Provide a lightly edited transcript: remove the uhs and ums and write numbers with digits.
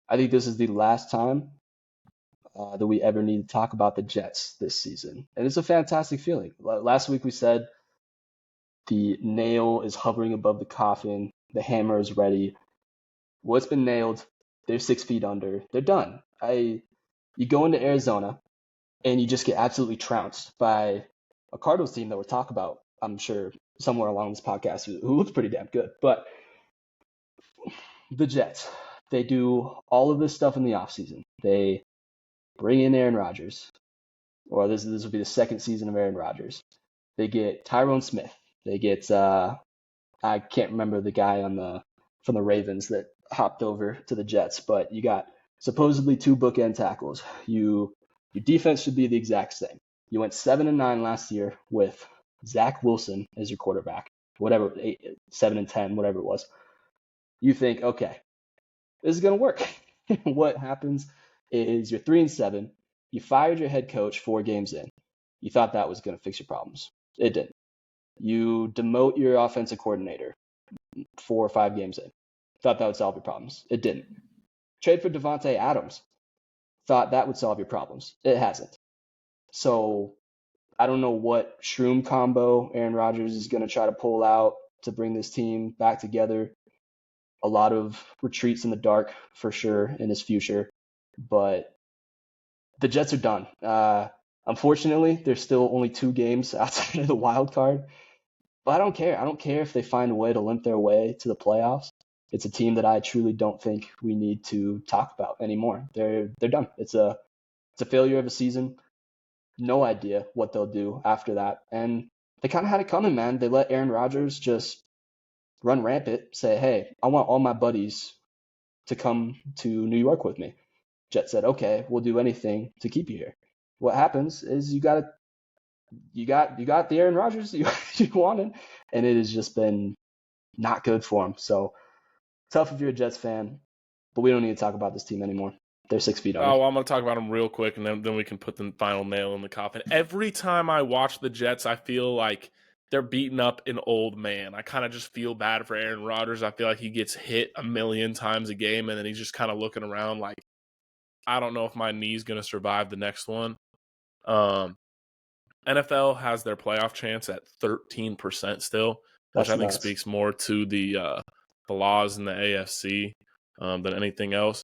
I think this is the last time that we ever need to talk about the Jets this season. And it's a fantastic feeling. Last week we said the nail is hovering above the coffin, the hammer is ready. Well, it's been nailed. They're 6 feet under. They're done. You go into Arizona and you just get absolutely trounced by a Cardinals team that we'll talk about, I'm sure, somewhere along this podcast, who looks pretty damn good. But the Jets, they do all of this stuff in the offseason. They bring in Aaron Rodgers, or this will be the second season of Aaron Rodgers. They get Tyrone Smith. They get I can't remember the guy from the Ravens that hopped over to the Jets, but you got supposedly 2 bookend tackles. Your defense should be the exact same. You went 7-9 last year with Zach Wilson as your quarterback, whatever, 7-10, whatever it was. You think, okay, this is gonna work. What happens is you're 3-7. You fired your head coach 4 games in. You thought that was gonna fix your problems. It didn't. You demote your offensive coordinator 4 or 5 games in. Thought that would solve your problems. It didn't. Trade for Devontae Adams. Thought that would solve your problems. It hasn't. So I don't know what shroom combo Aaron Rodgers is going to try to pull out to bring this team back together. A lot of retreats in the dark for sure in his future. But the Jets are done. Unfortunately, there's still only 2 games outside of the wild card. But I don't care. I don't care if they find a way to limp their way to the playoffs. It's a team that I truly don't think we need to talk about anymore. They're done. It's a failure of a season. No idea what they'll do after that. And they kind of had it coming, man. They let Aaron Rodgers just run rampant, say, hey, I want all my buddies to come to New York with me. Jet said, okay, we'll do anything to keep you here. What happens is you got the Aaron Rodgers you wanted, and it has just been not good for him. So tough if you're a Jets fan, but we don't need to talk about this team anymore. They're 6 feet under. Oh, well, I'm going to talk about them real quick, and then we can put the final nail in the coffin. Every time I watch the Jets, I feel like they're beating up an old man. I kind of just feel bad for Aaron Rodgers. I feel like he gets hit a million times a game, and then he's just kind of looking around like, I don't know if my knee's going to survive the next one. NFL has their playoff chance at 13% still, which I think speaks more to the laws in the AFC than anything else.